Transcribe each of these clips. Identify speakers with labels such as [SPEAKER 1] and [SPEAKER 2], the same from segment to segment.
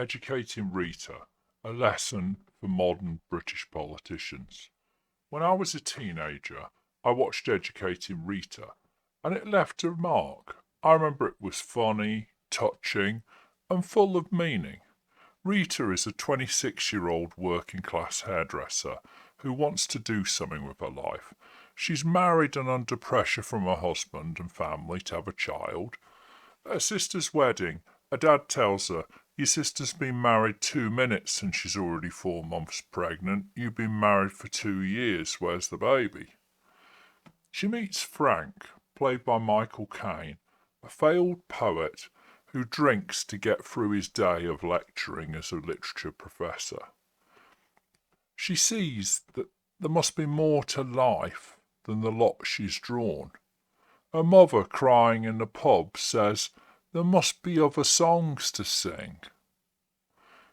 [SPEAKER 1] Educating Rita, a lesson for modern British politicians. When I was a teenager, I watched Educating Rita, and it left a mark. I remember it was funny, touching, and full of meaning. Rita is a 26-year-old working class hairdresser who wants to do something with her life. She's married and under pressure from her husband and family to have a child. At her sister's wedding, her dad tells her, "Your sister's been married 2 minutes and she's already 4 months pregnant. You've been married for 2 years. Where's the baby?" She meets Frank, played by Michael Caine, a failed poet who drinks to get through his day of lecturing as a literature professor. She sees that there must be more to life than the lot she's drawn. Her mother, crying in the pub, says there must be other songs to sing.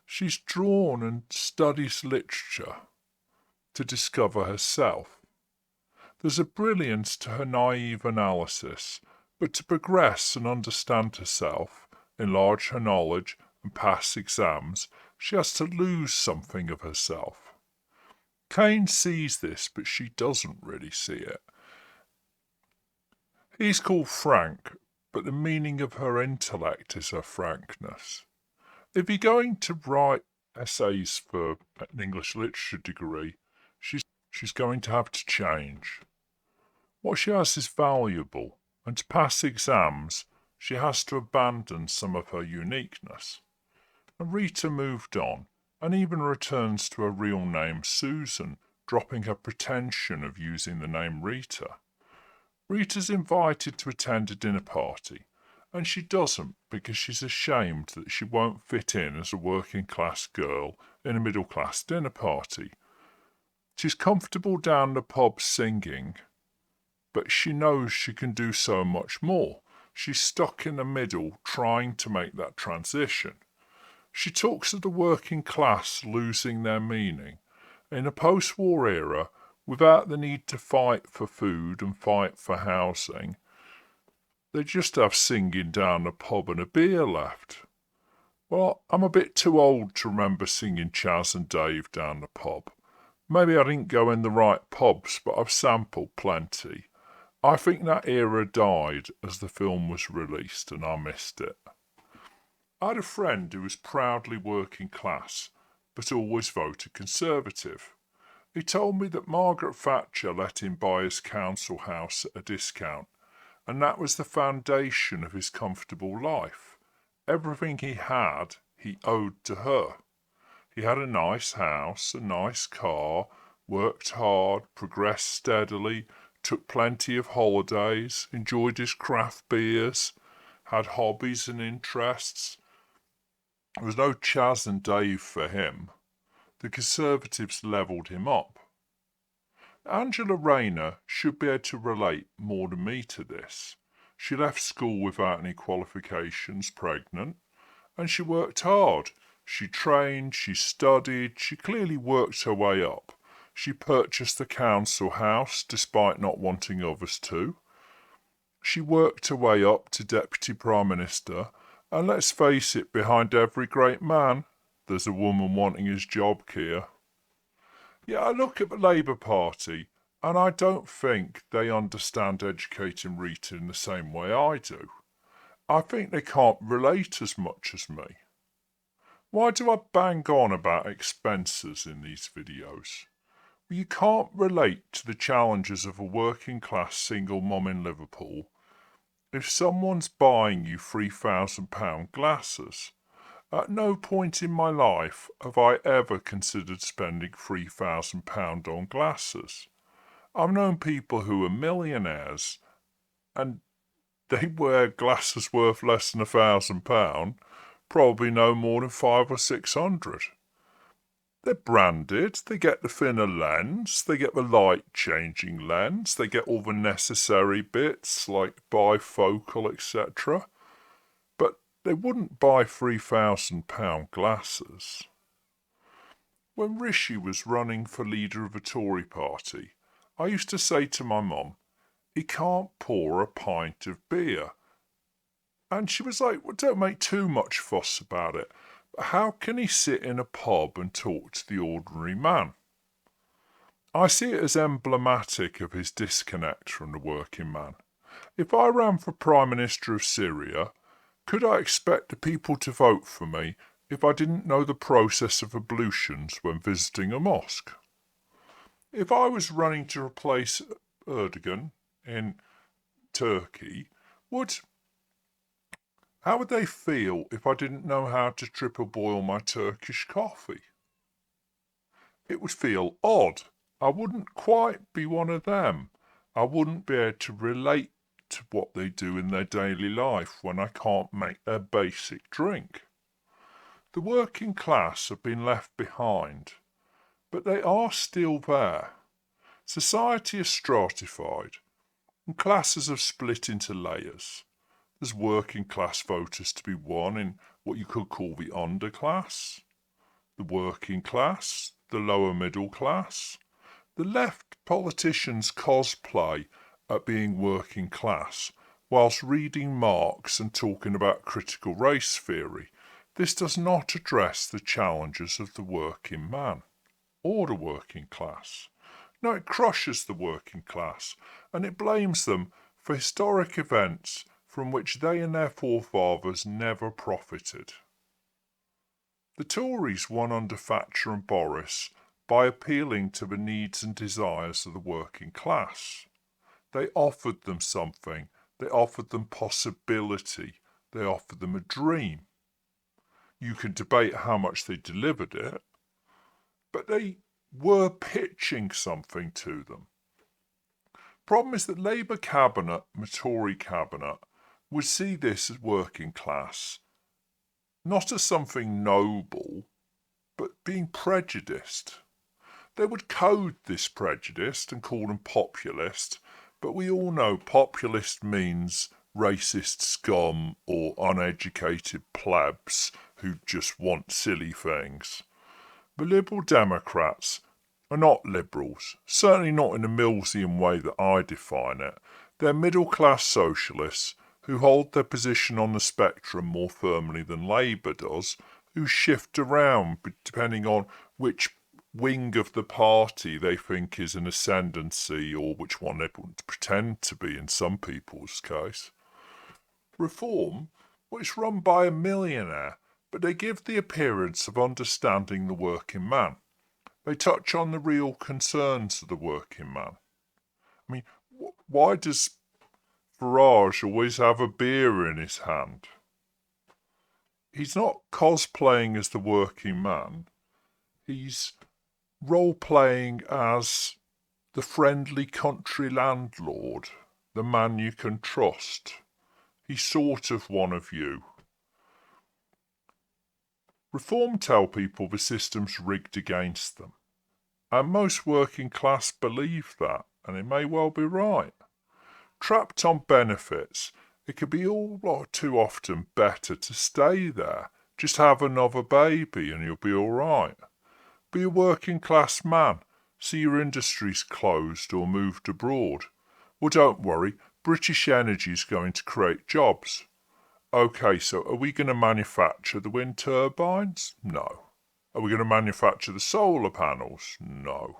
[SPEAKER 1] She's drawn and studies literature to discover herself. There's a brilliance to her naive analysis, but to progress and understand herself, enlarge her knowledge, and pass exams, she has to lose something of herself. Caine sees this, but she doesn't really see it. He's called Frank, but the meaning of her intellect is her frankness. If you're going to write essays for an English literature degree, she's going to have to change. What she has is valuable, and to pass exams, she has to abandon some of her uniqueness. And Rita moved on, and even returns to her real name Susan, dropping her pretension of using the name Rita. Rita's invited to attend a dinner party, and she doesn't because she's ashamed that she won't fit in as a working class girl in a middle class dinner party. She's comfortable down the pub singing, but she knows she can do so much more. She's stuck in the middle trying to make that transition. She talks of the working class losing their meaning. In a post-war era, without the need to fight for food and fight for housing, they just have singing down the pub and a beer left. Well, I'm a bit too old to remember singing Chaz and Dave down the pub. Maybe I didn't go in the right pubs, but I've sampled plenty. I think that era died as the film was released and I missed it. I had a friend who was proudly working class, but always voted Conservative. He told me that Margaret Thatcher let him buy his council house at a discount, and that was the foundation of his comfortable life. Everything he had, he owed to her. He had a nice house, a nice car, worked hard, progressed steadily, took plenty of holidays, enjoyed his craft beers, had hobbies and interests. There was no Chaz and Dave for him. The Conservatives levelled him up. Angela Rayner should be able to relate more than me to this. She left school without any qualifications, pregnant, and she worked hard. She trained, she studied, she clearly worked her way up. She purchased the council house despite not wanting others to. She worked her way up to Deputy Prime Minister, and let's face it, behind every great man, there's a woman wanting his job, Keir. Yeah, I look at the Labour Party, and I don't think they understand educating Rita in the same way I do. I think they can't relate as much as me. Why do I bang on about expenses in these videos? Well, you can't relate to the challenges of a working class single mum in Liverpool if someone's buying you £3,000 glasses. At no point in my life have I ever considered spending £3,000 on glasses. I've known people who are millionaires and they wear glasses worth less than £1,000, probably no more than 500 or 600. They're branded, they get the thinner lens, they get the light-changing lens, they get all the necessary bits like bifocal, etc. But they wouldn't buy £3,000 glasses. When Rishi was running for leader of the Tory party, I used to say to my mum, he can't pour a pint of beer. And she was like, well, don't make too much fuss about it. how can he sit in a pub and talk to the ordinary man? I see it as emblematic of his disconnect from the working man. If I ran for Prime Minister of Syria, could I expect the people to vote for me if I didn't know the process of ablutions when visiting a mosque? If I was running to replace Erdogan in Turkey, how would they feel if I didn't know how to triple boil my Turkish coffee? It would feel odd. I wouldn't quite be one of them. I wouldn't be able to relate to what they do in their daily life when I can't make their basic drink. The working class have been left behind, but they are still there. Society is stratified, and classes have split into layers. There's working class voters to be won in what you could call the underclass, the working class, the lower middle class. The left politicians cosplay at being working class whilst reading Marx and talking about critical race theory. This does not address the challenges of the working man or the working class. No, it crushes the working class and it blames them for historic events from which they and their forefathers never profited. The Tories won under Thatcher and Boris by appealing to the needs and desires of the working class. They offered them something. They offered them possibility. They offered them a dream. You can debate how much they delivered it, but they were pitching something to them. Problem is that Labour cabinet, the Tory cabinet, would see this as working class not as something noble, but being prejudiced. They would code this prejudice and call them populist, but we all know populist means racist scum or uneducated plebs who just want silly things. The Liberal Democrats are not liberals, certainly not in the Millsian way that I define it. They're middle-class socialists who hold their position on the spectrum more firmly than Labour does, who shift around depending on which wing of the party they think is an ascendancy or which one they want to pretend to be in some people's case. Reform, well, it's run by a millionaire, but they give the appearance of understanding the working man. They touch on the real concerns of the working man. I mean, why does Farage always have a beer in his hand? He's not cosplaying as the working man. He's role-playing as the friendly country landlord, the man you can trust. He's sort of one of you. Reform tell people the system's rigged against them. And most working class believe that, and it may well be right. Trapped on benefits, it could be all too often better to stay there. Just have another baby and you'll be all right. Be a working class man. See your industries closed or moved abroad. Well, don't worry, British Energy's going to create jobs. Okay, so are we going to manufacture the wind turbines? No. Are we going to manufacture the solar panels? No.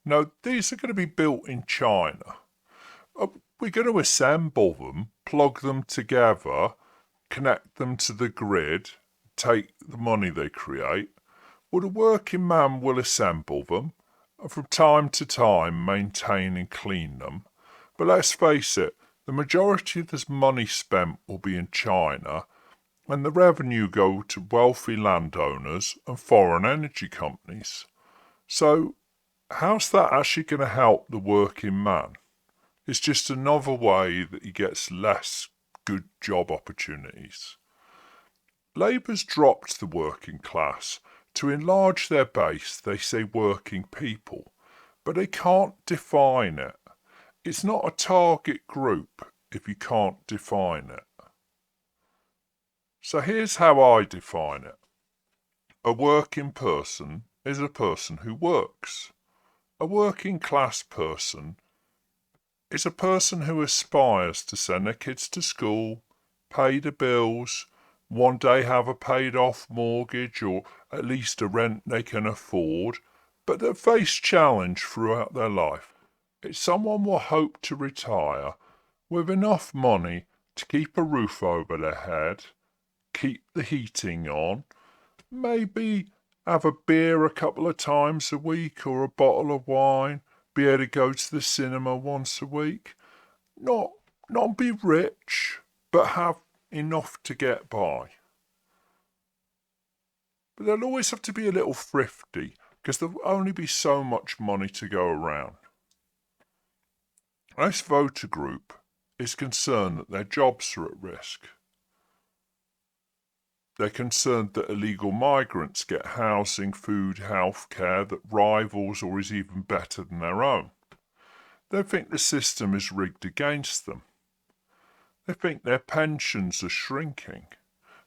[SPEAKER 1] No, these are going to be built in China. We're going to assemble them, plug them together, connect them to the grid, take the money they create. Well, the working man will assemble them, and from time to time maintain and clean them. But let's face it, the majority of this money spent will be in China, and the revenue go to wealthy landowners and foreign energy companies. So, how's that actually going to help the working man? It's just another way that he gets less good job opportunities. Labour's dropped the working class. To enlarge their base, they say working people, but they can't define it. It's not a target group if you can't define it. So here's how I define it. A working person is a person who works. A working class person is a person who aspires to send their kids to school, pay the bills, one day have a paid-off mortgage or at least a rent they can afford, but that face challenge throughout their life. Someone will hope to retire with enough money to keep a roof over their head, keep the heating on, maybe have a beer a couple of times a week or a bottle of wine, be able to go to the cinema once a week. Not be rich, but have enough to get by. But they'll always have to be a little thrifty, because there'll only be so much money to go around. This voter group is concerned that their jobs are at risk. They're concerned that illegal migrants get housing, food, health care that rivals or is even better than their own. They think the system is rigged against them. They think their pensions are shrinking,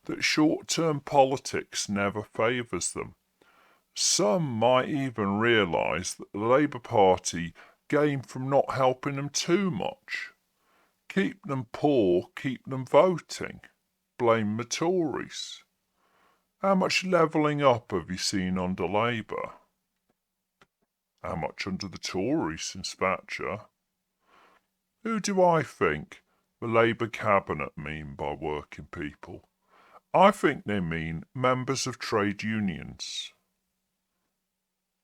[SPEAKER 1] that short-term politics never favours them. Some might even realise that the Labour Party gain from not helping them too much. Keep them poor, keep them voting. Blame the Tories. How much levelling up have you seen under Labour? How much under the Tories since Thatcher? Who do I think the Labour cabinet mean by working people? I think they mean members of trade unions.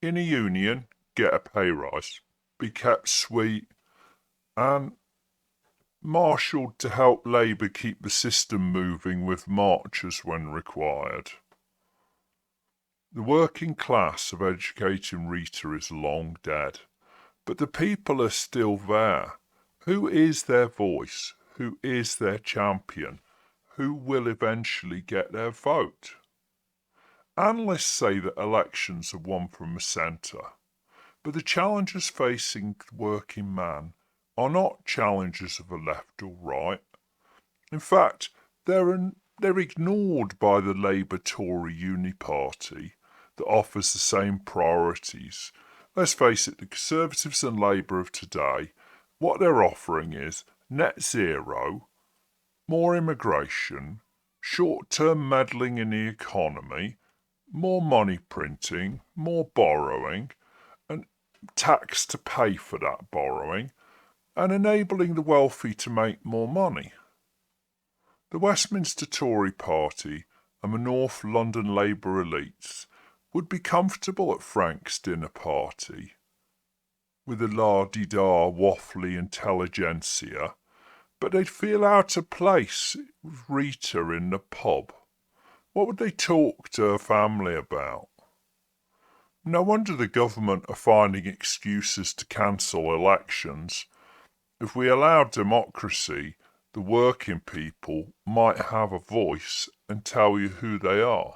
[SPEAKER 1] In a union, get a pay rise, be kept sweet, and marshalled to help Labour keep the system moving with marches when required. The working class of educating Rita is long dead, but the people are still there. Who is their voice? Who is their champion? Who will eventually get their vote? Analysts say that elections are won from the centre, but the challenges facing the working man are not challenges of the left or right. In fact, they're ignored by the Labour-Tory uniparty that offers the same priorities. Let's face it, the Conservatives and Labour of today, what they're offering is net zero, more immigration, short-term meddling in the economy, more money printing, more borrowing, and tax to pay for that borrowing, and enabling the wealthy to make more money. The Westminster Tory party and the North London Labour elites would be comfortable at Frank's dinner party with a la-di-da waffly intelligentsia, but they'd feel out of place with Rita in the pub. What would they talk to her family about? No wonder the government are finding excuses to cancel elections. If we allowed democracy, the working people might have a voice and tell you who they are.